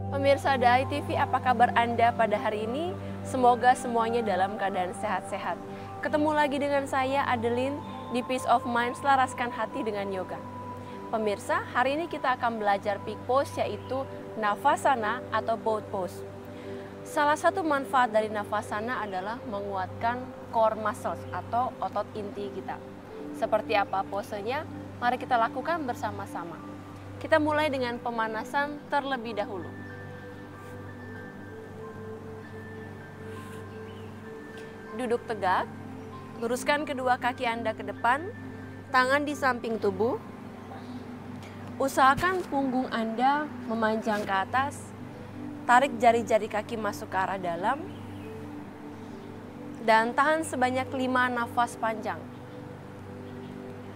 Pemirsa Dai TV, apa kabar Anda pada hari ini? Semoga semuanya dalam keadaan sehat-sehat. Ketemu lagi dengan saya, Adeline, di Peace of Mind, selaraskan hati dengan yoga. Pemirsa, hari ini kita akan belajar peak pose, yaitu Navasana atau boat pose. Salah satu manfaat dari Navasana adalah menguatkan core muscles atau otot inti kita. Seperti apa posenya? Mari kita lakukan bersama-sama. Kita mulai dengan pemanasan terlebih dahulu. Duduk tegak, luruskan kedua kaki Anda ke depan, tangan di samping tubuh. Usahakan punggung Anda memanjang ke atas, tarik jari-jari kaki masuk ke arah dalam, dan tahan sebanyak 5 nafas panjang.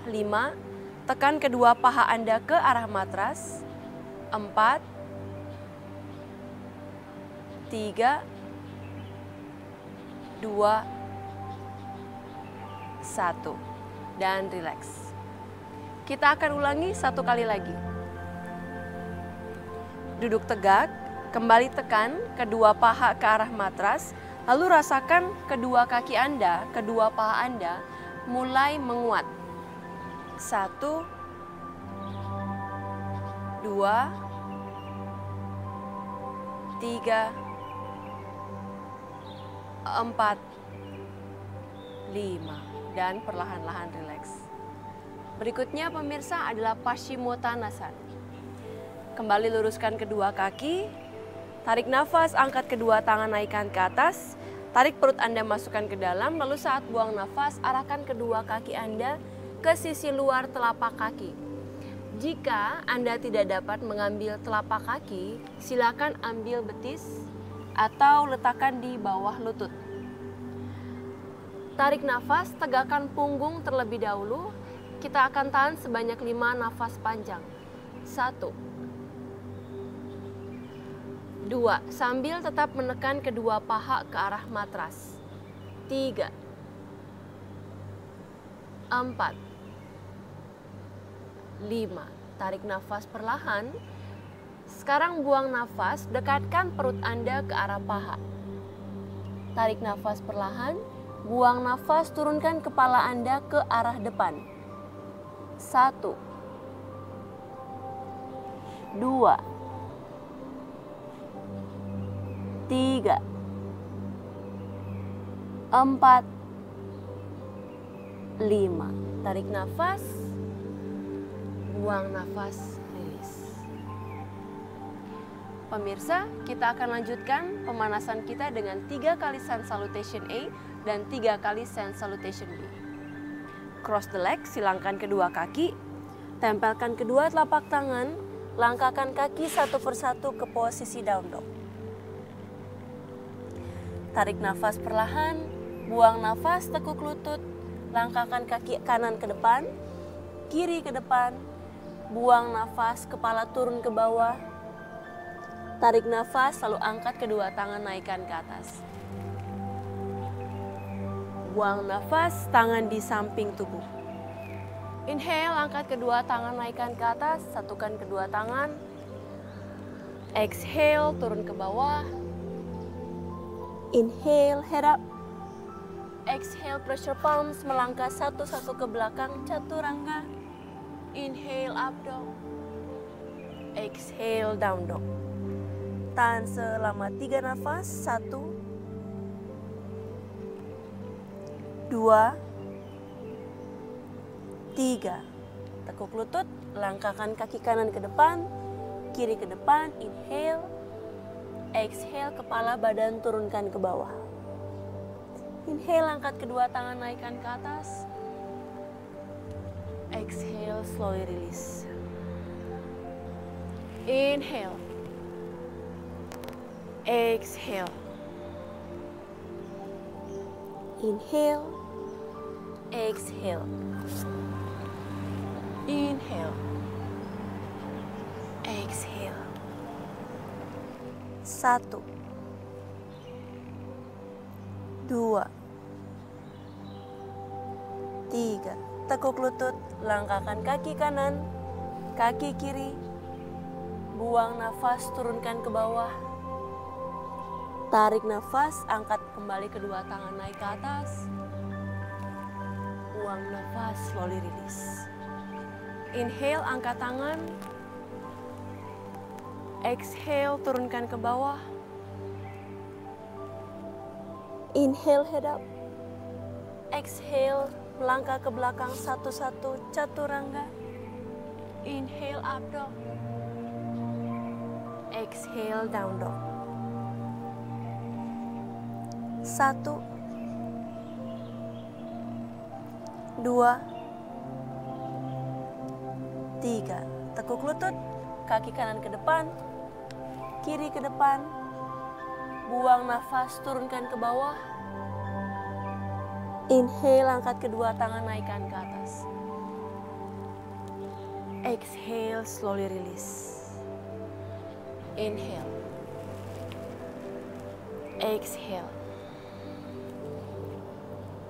5, tekan kedua paha Anda ke arah matras. 4, 3, 2, 1, dan rileks. Kita akan ulangi satu kali lagi. Duduk tegak, kembali tekan kedua paha ke arah matras, lalu rasakan kedua kaki Anda, kedua paha Anda mulai menguat. 1, 2, 3, 4, 5, dan perlahan-lahan rileks. Berikutnya pemirsa adalah Paschimottanasana. Kembali luruskan kedua kaki, tarik nafas, angkat kedua tangan naikkan ke atas, tarik perut Anda masukkan ke dalam, lalu saat buang nafas arahkan kedua kaki Anda ke sisi luar telapak kaki. Jika Anda tidak dapat mengambil telapak kaki, silakan ambil betis atau letakkan di bawah lutut. Tarik nafas, tegakkan punggung terlebih dahulu. Kita akan tahan sebanyak 5 nafas panjang. 1, 2, sambil tetap menekan kedua paha ke arah matras. 3, 4, 5. Tarik nafas perlahan. Sekarang buang nafas, dekatkan perut Anda ke arah paha. Tarik nafas perlahan, buang nafas, turunkan kepala Anda ke arah depan. 1, 2, 3, 4, 5. Tarik nafas, buang nafas, rilis. Pemirsa, kita akan lanjutkan pemanasan kita dengan 3 kali sun salutation A dan 3 kali sun salutation B. Cross the leg, silangkan kedua kaki, tempelkan kedua telapak tangan, langkahkan kaki satu persatu ke posisi down dog. Tarik nafas perlahan, buang nafas, tekuk lutut, langkahkan kaki kanan ke depan, kiri ke depan, buang nafas, kepala turun ke bawah. Tarik nafas, lalu angkat kedua tangan naikkan ke atas. Buang nafas, tangan di samping tubuh. Inhale, angkat kedua tangan naikkan ke atas, satukan kedua tangan. Exhale, turun ke bawah. Inhale, head up. Exhale, pressure palms, melangkah satu-satu ke belakang, chaturanga. Inhale, up dog. Exhale, down dog. Tahan selama 3 nafas. 1, 2, 3. Tekuk lutut, langkahkan kaki kanan ke depan, kiri ke depan. Inhale, exhale, kepala badan turunkan ke bawah. Inhale, angkat kedua tangan naikkan ke atas. Exhale, slowly release. Inhale, exhale. Inhale, exhale. Inhale, exhale. 1, 2, 3. Tekuk lutut, langkahkan kaki kanan, kaki kiri. Buang nafas, turunkan ke bawah. Tarik nafas, angkat kembali kedua tangan naik ke atas. Buang nafas, slowly release. Inhale, angkat tangan. Exhale, turunkan ke bawah. Inhale, head up. Exhale, melangkah ke belakang satu-satu, chaturanga. Inhale, up dog. Exhale, down dog. 1, 2, 3. Tekuk lutut, kaki kanan ke depan, kiri ke depan. Buang nafas, turunkan ke bawah. Inhale, angkat kedua tangan, naikkan ke atas. Exhale, slowly release. Inhale. Exhale.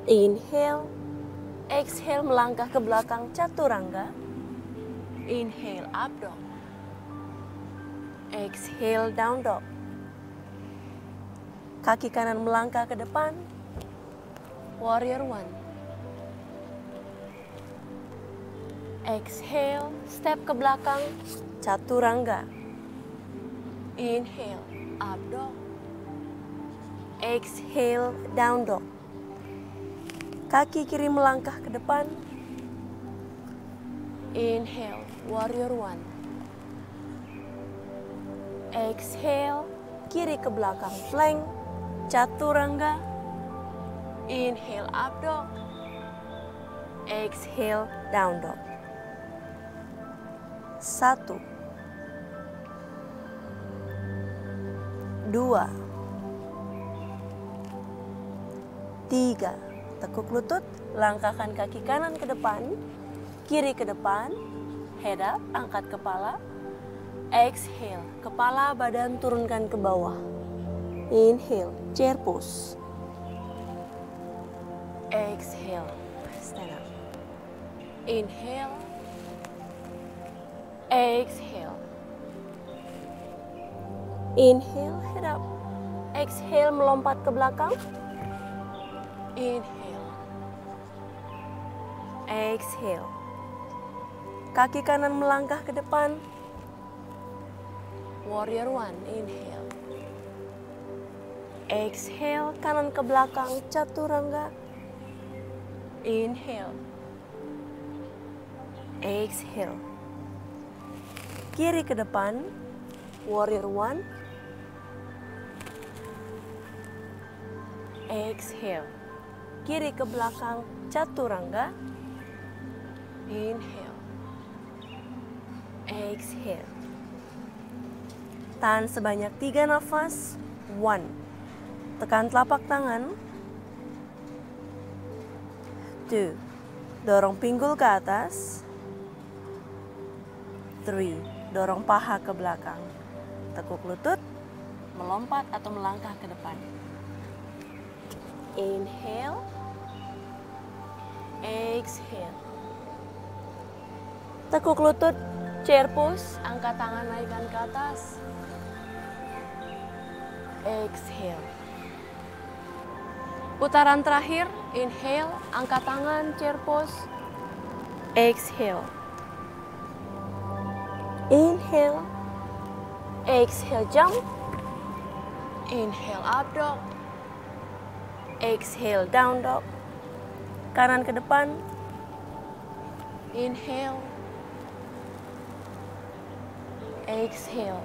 Inhale. Exhale, melangkah ke belakang chaturanga. Inhale, up dog. Exhale, down dog. Kaki kanan melangkah ke depan. Warrior 1. Exhale, step ke belakang, chaturanga. Inhale, up dog. Exhale, down dog. Kaki kiri melangkah ke depan. Inhale, warrior 1. Exhale, kiri ke belakang, plank, chaturanga. Inhale, up dog. Exhale, down dog. 1, 2, 3. Tekuk lutut, langkahkan kaki kanan ke depan, kiri ke depan, head up, angkat kepala. Exhale, kepala badan turunkan ke bawah. Inhale, chair pose. Exhale, stand up. Inhale. Exhale. Inhale, head up. Exhale, melompat ke belakang. Inhale. Exhale. Kaki kanan melangkah ke depan. Warrior 1, inhale. Exhale, kanan ke belakang, chaturanga. Inhale. Exhale. Kiri ke depan, warrior 1. Exhale. Kiri ke belakang, chaturanga. Inhale. Exhale. Tahan sebanyak 3 nafas. 1. Tekan telapak tangan. 2. Dorong pinggul ke atas. 3. Dorong paha ke belakang. Tekuk lutut, melompat atau melangkah ke depan. Inhale. Exhale. Tekuk lutut, chair pose, angkat tangan naikkan ke atas. Exhale. Putaran terakhir, inhale, angkat tangan, chair pose. Exhale. Inhale. Exhale, jump. Inhale, up dog. Exhale, down dog. Kanan ke depan. Inhale. Exhale.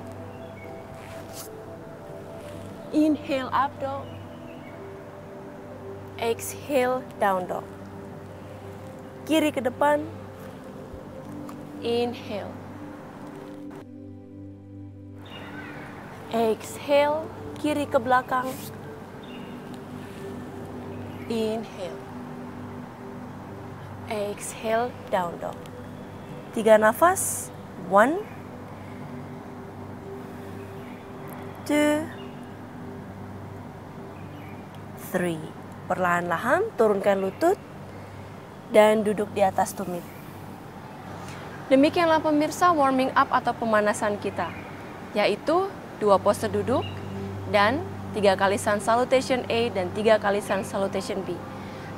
Inhale, up dog. Exhale, down dog. Kiri ke depan. Inhale. Exhale, kiri ke belakang. Inhale. Exhale, down dog. 3 nafas. 1, 2, 3. Perlahan-lahan turunkan lutut dan duduk di atas tumit. Demikianlah pemirsa warming up atau pemanasan kita. yaitu 2 pose duduk dan 3 kali sun salutation A dan 3 kali sun salutation B.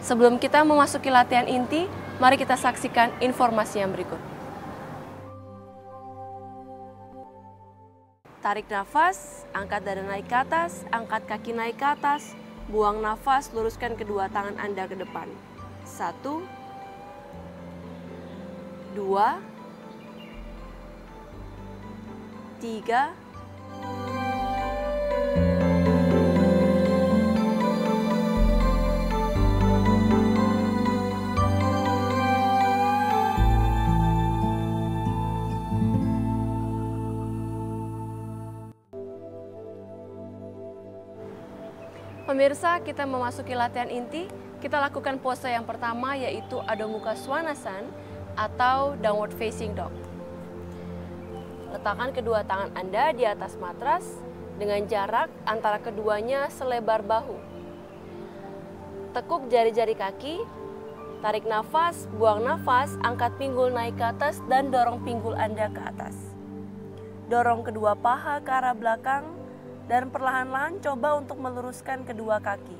Sebelum kita memasuki latihan inti, mari kita saksikan informasi yang berikut. Tarik nafas, angkat dada naik ke atas, angkat kaki naik ke atas, buang nafas, luruskan kedua tangan Anda ke depan. 1, 2, 3, Pemirsa, kita memasuki latihan inti. Kita lakukan pose yang pertama yaitu Adho Mukha Svanasana atau Downward Facing Dog. Letakkan kedua tangan Anda di atas matras dengan jarak antara keduanya selebar bahu. Tekuk jari-jari kaki, tarik nafas, buang nafas, angkat pinggul naik ke atas dan dorong pinggul Anda ke atas. Dorong kedua paha ke arah belakang dan perlahan-lahan coba untuk meluruskan kedua kaki.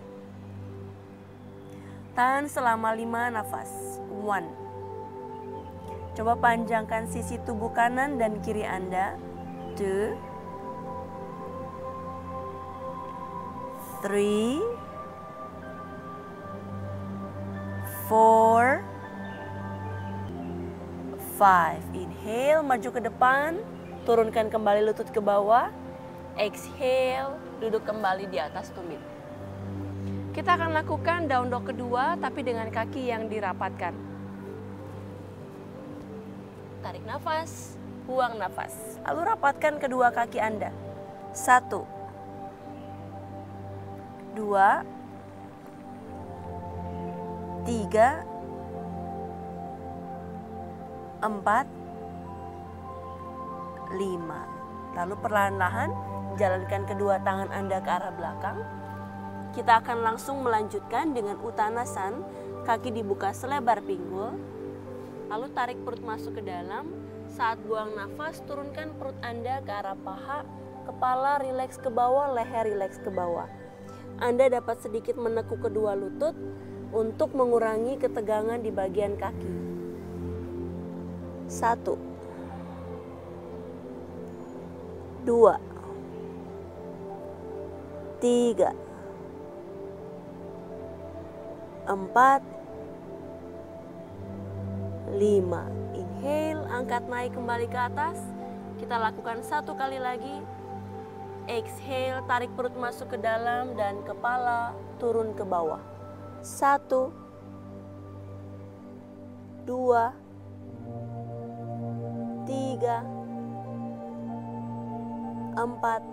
Tahan selama 5 nafas. 1. Coba panjangkan sisi tubuh kanan dan kiri Anda. 2, 3, 4, 5. Inhale, maju ke depan, turunkan kembali lutut ke bawah. Exhale, duduk kembali di atas tumit. Kita akan lakukan down dog kedua tapi dengan kaki yang dirapatkan. Tarik nafas, buang nafas. Lalu rapatkan kedua kaki Anda. 1, 2, 3, 4, 5. Lalu perlahan-lahan jalankan kedua tangan Anda ke arah belakang. Kita akan langsung melanjutkan dengan Uttanasana, kaki dibuka selebar pinggul. Lalu tarik perut masuk ke dalam. Saat buang nafas, turunkan perut Anda ke arah paha, kepala rileks ke bawah, leher rileks ke bawah. Anda dapat sedikit menekuk kedua lutut untuk mengurangi ketegangan di bagian kaki. 1, 2, 3, 4, 5. Inhale, angkat naik kembali ke atas. Kita lakukan 1 kali lagi. Exhale, tarik perut masuk ke dalam dan kepala turun ke bawah. 1, 2, 3, 4,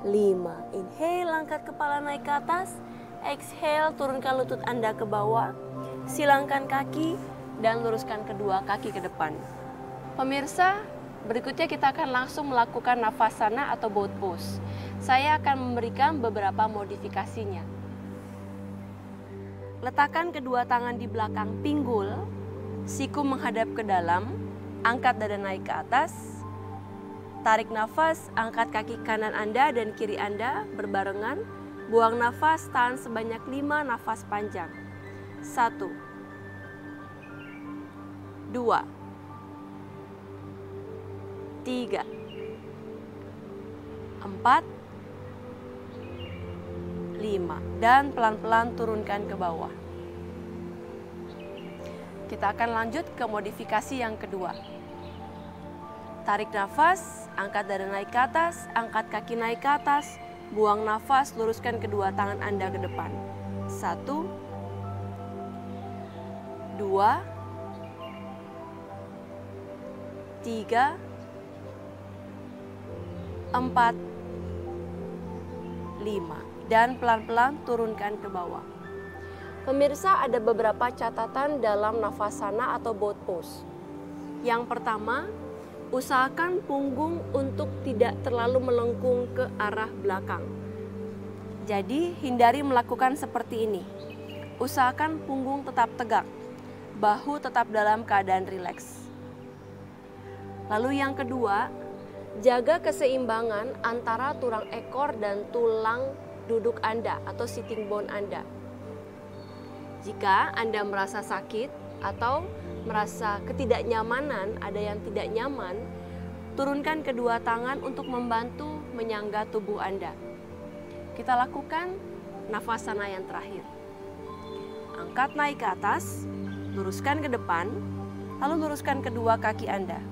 5. Inhale, angkat kepala naik ke atas. Exhale, turunkan lutut Anda ke bawah. Silangkan kaki dan luruskan kedua kaki ke depan. Pemirsa, berikutnya kita akan langsung melakukan nafasana atau boat pose. Saya akan memberikan beberapa modifikasinya. Letakkan kedua tangan di belakang pinggul, siku menghadap ke dalam, angkat dada naik ke atas. Tarik nafas, angkat kaki kanan Anda dan kiri Anda berbarengan. Buang nafas, tahan sebanyak 5 nafas panjang. 1, 2, 3, 4, 5. Dan pelan-pelan turunkan ke bawah. Kita akan lanjut ke modifikasi yang kedua. Tarik nafas, angkat dada naik ke atas, angkat kaki naik ke atas. Buang nafas, luruskan kedua tangan Anda ke depan. 1, 2, 3, 4, 5. Dan pelan-pelan turunkan ke bawah. Pemirsa, ada beberapa catatan dalam nafasana atau boat pose. Yang pertama, usahakan punggung untuk tidak terlalu melengkung ke arah belakang. Jadi, hindari melakukan seperti ini. Usahakan punggung tetap tegak, bahu tetap dalam keadaan rileks. Lalu yang kedua, Jaga keseimbangan antara tulang ekor dan tulang duduk Anda atau sitting bone Anda. Jika Anda merasa sakit atau merasa ketidaknyamanan, ada yang tidak nyaman, turunkan kedua tangan untuk membantu menyangga tubuh Anda. Kita lakukan nafasana yang terakhir. Angkat naik ke atas, luruskan ke depan, lalu luruskan kedua kaki Anda.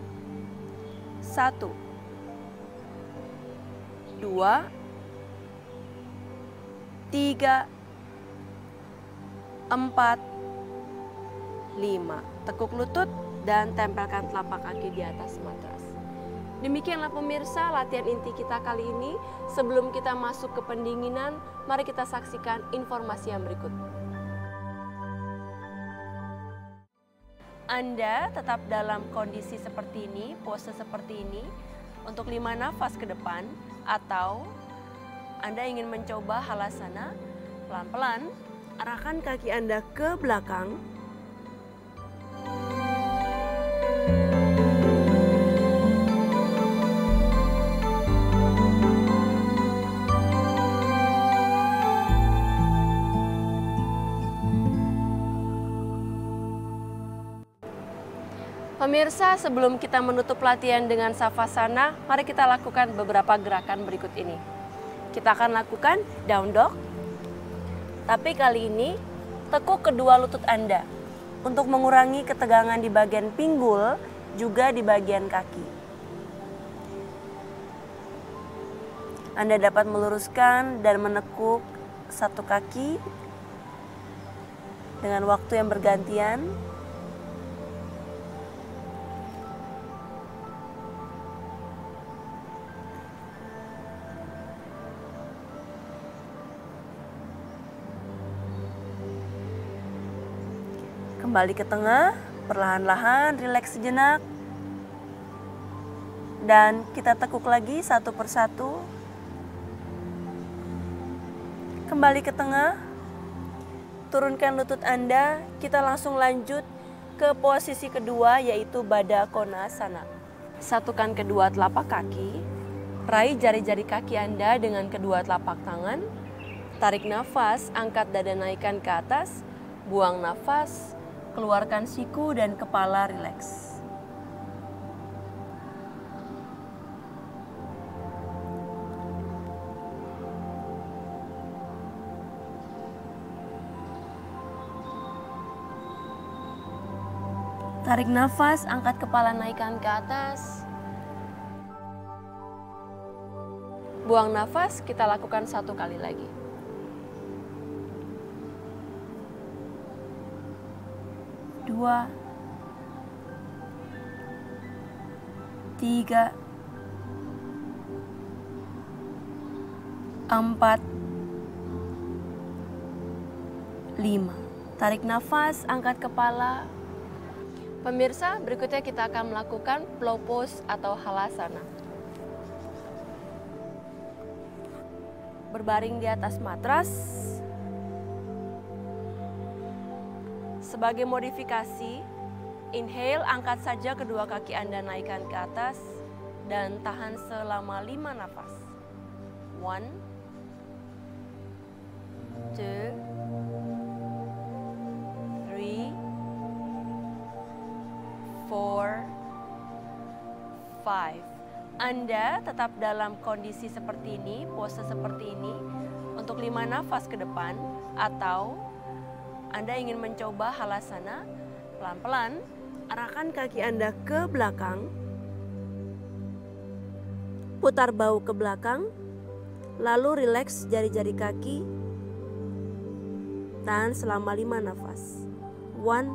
1, 2, 3, 4, 5. Tekuk lutut dan tempelkan telapak kaki di atas matras. Demikianlah pemirsa latihan inti kita kali ini. Sebelum kita masuk ke pendinginan, mari kita saksikan informasi yang berikut. Anda tetap dalam kondisi seperti ini, pose seperti ini, untuk 5 nafas ke depan, atau Anda ingin mencoba halasana, pelan-pelan arahkan kaki Anda ke belakang. Pemirsa, sebelum kita menutup latihan dengan savasana, mari kita lakukan beberapa gerakan berikut ini. Kita akan lakukan down dog, tapi kali ini tekuk kedua lutut Anda untuk mengurangi ketegangan di bagian pinggul, juga di bagian kaki. Anda dapat meluruskan dan menekuk satu kaki dengan waktu yang bergantian. Kembali ke tengah, perlahan-lahan rileks sejenak. Dan kita tekuk lagi satu persatu. Kembali ke tengah, turunkan lutut Anda, kita langsung lanjut ke posisi kedua yaitu Baddha Konasana. Satukan kedua telapak kaki, raih jari-jari kaki Anda dengan kedua telapak tangan. Tarik nafas, angkat dada naikkan ke atas, buang nafas. Keluarkan siku dan kepala rileks. Tarik nafas, angkat kepala naikkan ke atas. Buang nafas, kita lakukan satu kali lagi. 2, 3, 4, 5. Tarik nafas, angkat kepala. Pemirsa, berikutnya kita akan melakukan flow pose atau halasana. Berbaring di atas matras. Sebagai modifikasi, inhale, angkat saja kedua kaki Anda naikkan ke atas dan tahan selama 5 nafas. 1, 2, 3, 4, 5. Anda tetap dalam kondisi seperti ini, pose seperti ini, untuk 5 nafas ke depan, atau Anda ingin mencoba halasana, pelan-pelan arahkan kaki Anda ke belakang, putar bahu ke belakang, lalu rileks jari-jari kaki, tahan selama 5 nafas. 1,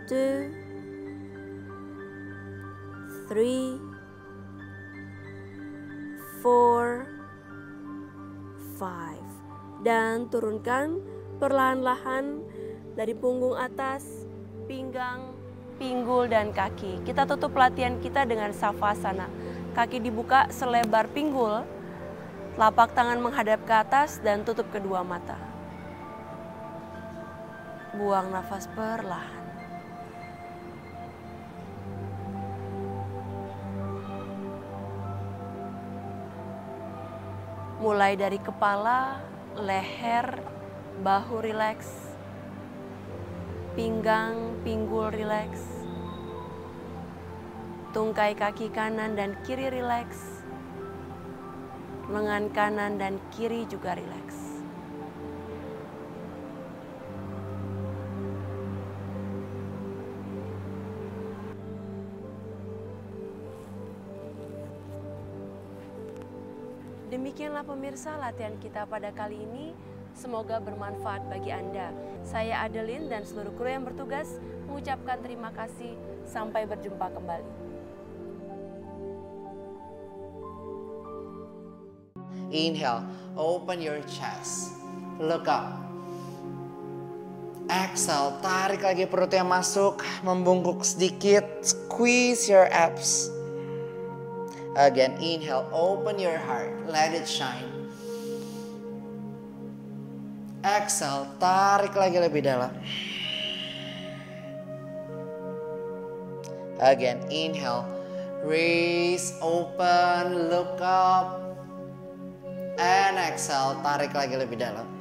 2, 3, 4, 5. Dan turunkan perlahan-lahan dari punggung atas, pinggang, pinggul, dan kaki. Kita tutup latihan kita dengan savasana. Kaki dibuka selebar pinggul, telapak tangan menghadap ke atas, dan tutup kedua mata. Buang nafas perlahan. Mulai dari kepala, leher, bahu rileks, pinggang, pinggul rileks, tungkai kaki kanan dan kiri rileks, lengan kanan dan kiri juga rileks. Demikianlah pemirsa latihan kita pada kali ini. Semoga bermanfaat bagi Anda. Saya Adeline dan seluruh kru yang bertugas mengucapkan terima kasih. Sampai berjumpa kembali. Inhale, open your chest, look up. Exhale, tarik lagi perutnya masuk, membungkuk sedikit, squeeze your abs. Again, inhale, open your heart, let it shine. Exhale, tarik lagi lebih dalam. Again, inhale, raise, open, look up. And exhale, tarik lagi lebih dalam.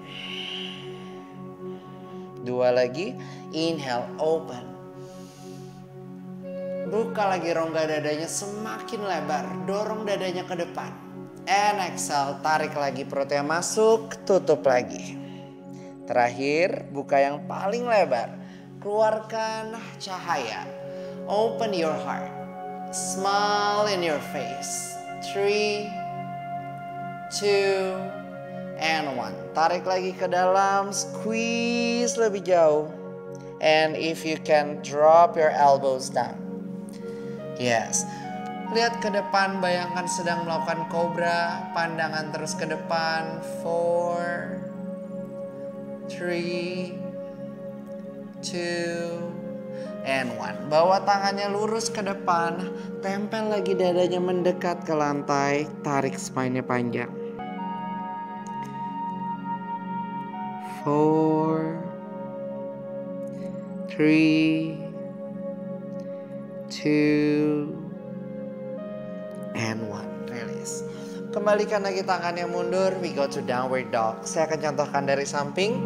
Dua lagi, inhale, open. Buka lagi rongga dadanya semakin lebar, dorong dadanya ke depan. And exhale, tarik lagi perutnya masuk, tutup lagi. Terakhir, buka yang paling lebar, keluarkan cahaya. Open your heart, smile in your face. 3, 2, and 1. Tarik lagi ke dalam, squeeze lebih jauh. And if you can, drop your elbows down. Yes, lihat ke depan, bayangkan sedang melakukan kobra, pandangan terus ke depan. 4, 3, 2, and 1. Bawa tangannya lurus ke depan, tempel lagi dadanya mendekat ke lantai, tarik spine-nya panjang. 4, 3, 2, and 1. Release. Kembalikan lagi tangannya mundur. We go to downward dog. Saya akan contohkan dari samping.